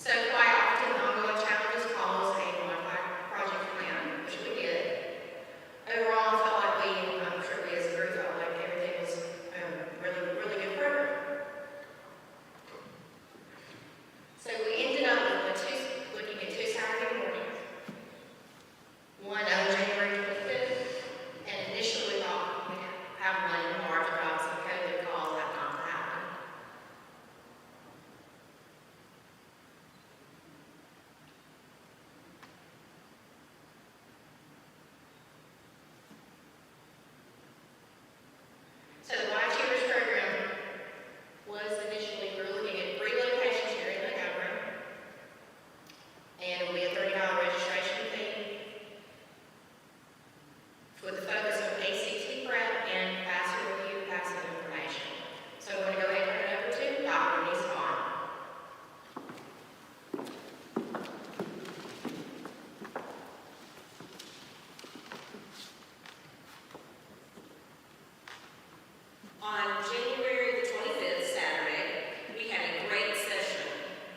So quite often, the ongoing challenges calls a modified project plan, which we did. Overall, I felt like I'm sure we as a group felt like everything was really, really good program. So we ended up looking at two Saturday mornings. One on January 25th, and initially we thought we'd have one in March, but some COVID calls that not to happen. So the Y Tutors program was initially, we were looking at 3 locations here in Montgomery, and it will be a $30 registration fee with the focus on ACT prep and faster review passive information. So I'm going to go ahead and turn it over to Dr. Denise Vaughn. On January the 25th, Saturday, we had a great session.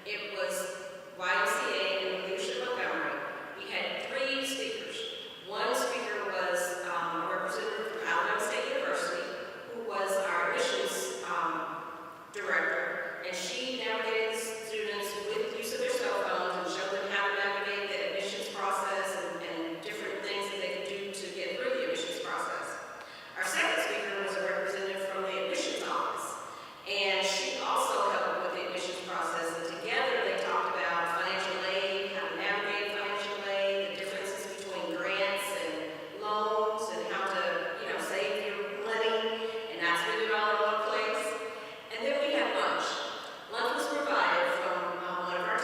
It was YMCA and Leadership Montgomery. We had 3 speakers. One speaker was a representative from Alabama State University, who was our admissions director, and she navigated the students with use of their cell phones and showed them how to navigate the admissions process and different things that they could do to get through the admissions process. Our second speaker was a representative from the admissions office, and she also helped with the admissions process, and together they talked about financial aid, how to navigate financial aid, the differences between grants and loans, and how to, save your money, and not spend it all in one place. And then we had lunch. Lunch was provided from one of our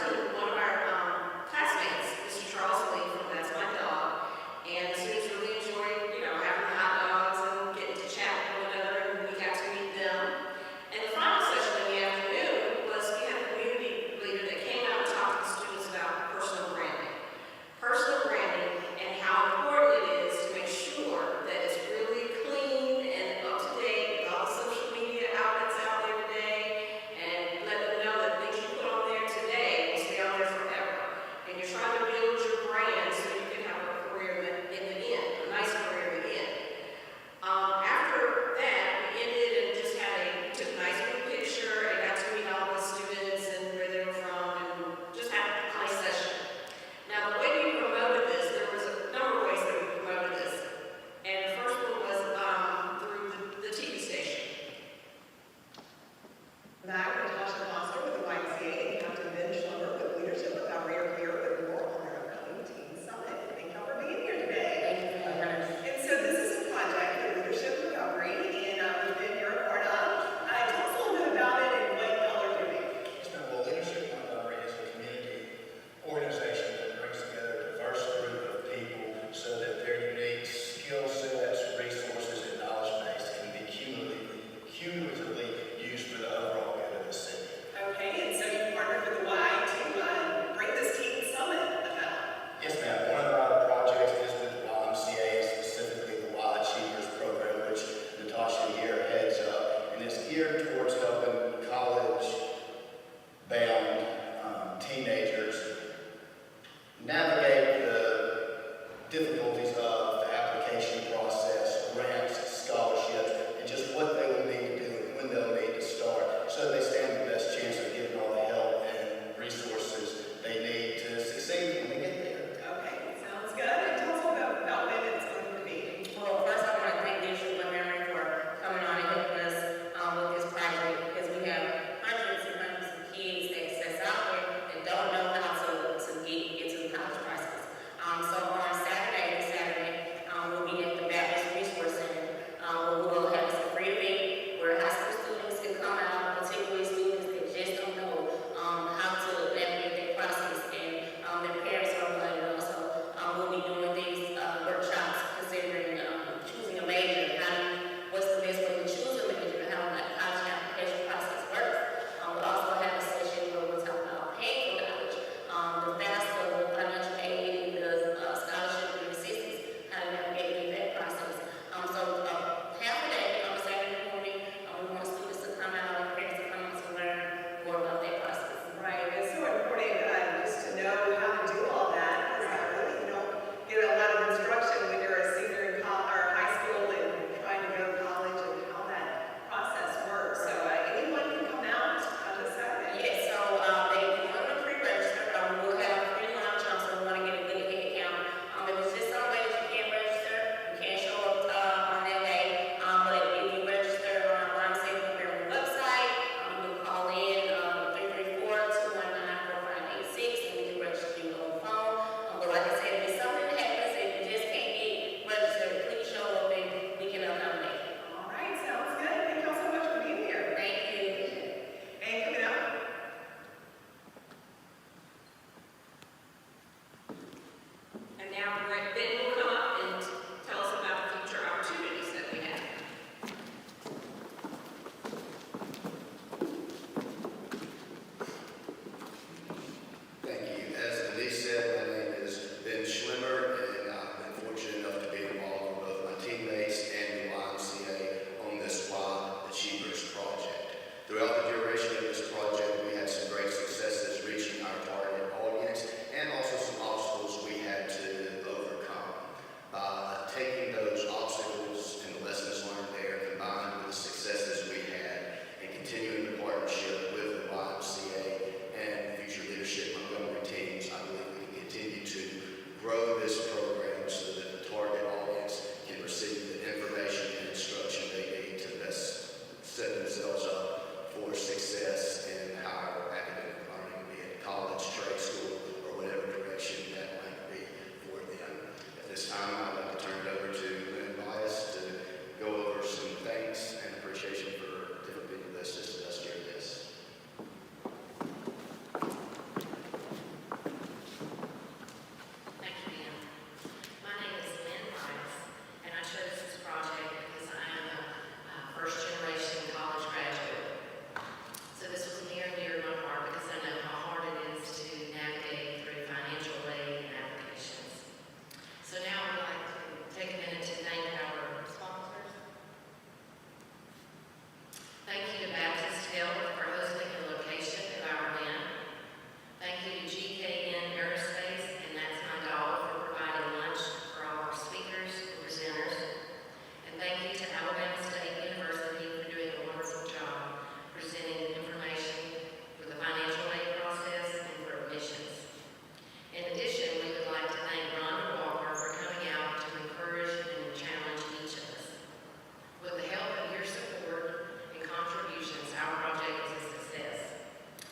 classmates, Mr. Charles Lee from That's My Dog, and the students really enjoyed, having the hot dogs and getting to chat with one another, and we got to meet them. And the final session in the afternoon was we had a community leader that came out and talked to the students about personal branding. Personal branding and how important it is to make sure that it's really clean and up to date with all the social media outlets out there today, and let them know that things you put on there today will stay on there forever. And you're trying to build your brand so you can have a career in the end, a nice career in the end. After that, we ended and just took a nice little picture and got to meet all the students and where they were from, and just had a nice session. Now, the way we promoted this, there was a number of ways that we promoted this. And the first one was through the TV station. That was Tasha Foster with the YMCA and Captain Ben Schlumber with Leadership Montgomery are here with more on their upcoming Teen Summit. Thank y'all for being here today. And so this is a project that Leadership Montgomery and Ben, you're a part of. Tell us a little bit about it and what y'all are doing. Well, Leadership Montgomery is a community organization that brings together a diverse group of people so that their unique skill sets, resources, and knowledge base can be cumulatively used for the overall good of the city. Okay, and so you partnered with the Y to bring this Teen Summit about. Yes, ma'am. One of our projects is with YMCA, specifically the Y Achievers program, which Natasha here heads up, and it's geared towards helping college-bound teenagers navigate the difficulties of the application process, grants, scholarships, and just what they will need to do and when they'll need to start, so they stand the best chance of getting all the help and resources they need to succeed when they get there. Okay, sounds good. And tell us a little bit about when it's going to be. Well, first I want to thank Leadership Montgomery for coming on and helping us with this project, because we have hundreds and hundreds of kids that's out there that don't know how to get into the college process. So on Saturday, Ben will come up and tell us about the future opportunities that we have. Thank you. As Denise said, my name is Ben Schlimmer, and I've been fortunate enough to be involved with both my teammates and the YMCA on this Y Achievers project. Throughout the duration of this project, we had some great successes reaching our target audience and also some obstacles we had to overcome. By taking those obstacles and the lessons learned there, combined with the successes we had, and continuing the partnership with the YMCA and future leadership Montgomery teams, I believe we can continue to grow this program so that the target audience can receive the information and instruction they need to best set themselves up for success in higher academic learning, be it college, trade school, or whatever direction that might be for them. At this time, I'd like to turn it over to Lynn Bias to go over some thanks and appreciation for different people that assisted us during this. Thank you, Dan. My name is Lynn Rice, and I chose this project because I am a first-generation college graduate. So this was near and dear to my heart because I know how hard it is to navigate through financial aid and applications. So now I would like to take a minute to thank our sponsors. Thank you to Baptist Health for hosting the location of our event. Thank you to GKN Aerospace, and that's my dog, for providing lunch for all our speakers and presenters. And thank you to Alabama State University for doing a wonderful job presenting information for the financial aid process and for admissions. In addition, we would like to thank Rhonda Walker for coming out to encourage and challenge each of us. With the help of your support and contributions, our project is a success.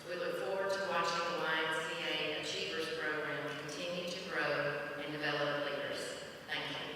We look forward to watching the YMCA Achievers Program continue to grow and develop leaders. Thank you.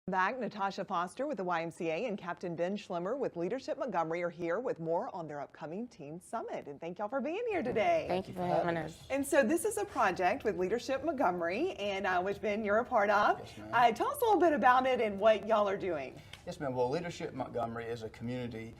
Back, Natasha Foster with the YMCA and Captain Ben Schlimmer with Leadership Montgomery are here with more on their upcoming Teen Summit. And thank y'all for being here today. Thank you for having us. And so this is a project with Leadership Montgomery, and which Ben, you're a part of. Yes, ma'am. Tell us a little bit about it and what y'all are doing. Yes, ma'am. Well, Leadership Montgomery is a community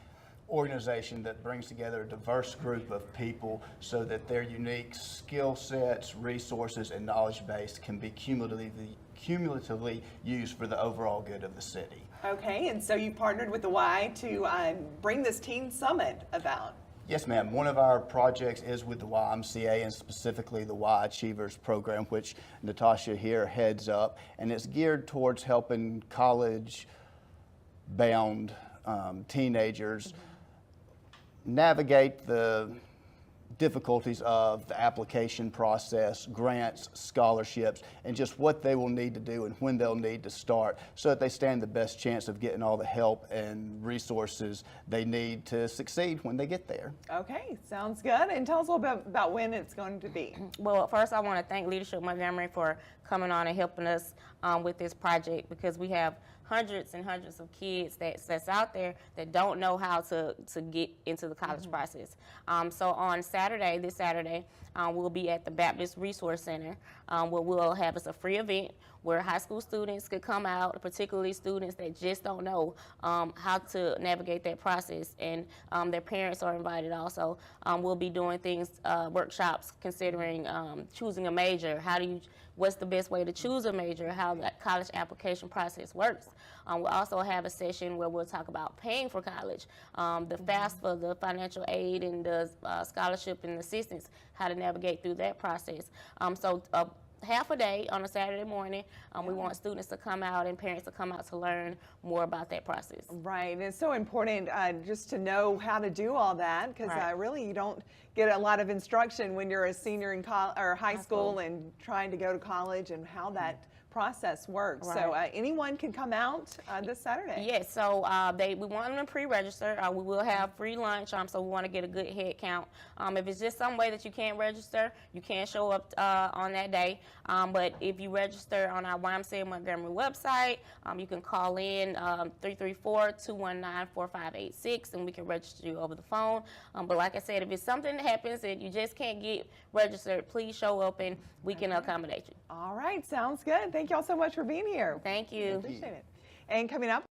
organization that brings together a diverse group of people so that their unique skill sets, resources, and knowledge base can be cumulatively used for the overall good of the city. Okay, and so you partnered with the Y to bring this Teen Summit about. Yes, ma'am. One of our projects is with the YMCA and specifically the Y Achievers program, which Natasha here heads up, and it's geared towards helping college-bound teenagers navigate the difficulties of the application process, grants, scholarships, and just what they will need to do and when they'll need to start so that they stand the best chance of getting all the help and resources they need to succeed when they get there. Okay, sounds good. And tell us a little bit about when it's going to be. Well, first I want to thank Leadership Montgomery for coming on and helping us with this project because we have hundreds and hundreds of kids that's out there that don't know how to get into the college process. So on Saturday, this Saturday, we'll be at the Baptist Resource Center, where we'll have a free event where high school students could come out, particularly students that just don't know how to navigate that process, and their parents are invited also. We'll be doing things, workshops considering choosing a major, what's the best way to choose a major, how that college application process works. We'll also have a session where we'll talk about paying for college, the FAFSA, the financial aid, and the scholarship and assistance, how to navigate through that process. So half a day on a Saturday morning, we want students to come out and parents to come out to learn more about that process. Right, and it's so important just to know how to do all that, because Right. really you don't get a lot of instruction when you're a senior in high school and trying to go to college, and how that process works. Right. So anyone can come out this Saturday. Yes, so we want them to pre-register. We will have free lunch, so we want to get a good head count. If it's just some way that you can't register, you can show up on that day. But if you register on our YMCA Montgomery website, you can call in 334-219-4586, and we can register you over the phone. But like I said, if it's something that happens and you just can't get registered, please show up and we can accommodate you. All right, sounds good. Thank you all so much for being here. Thank you. Appreciate it. And coming up,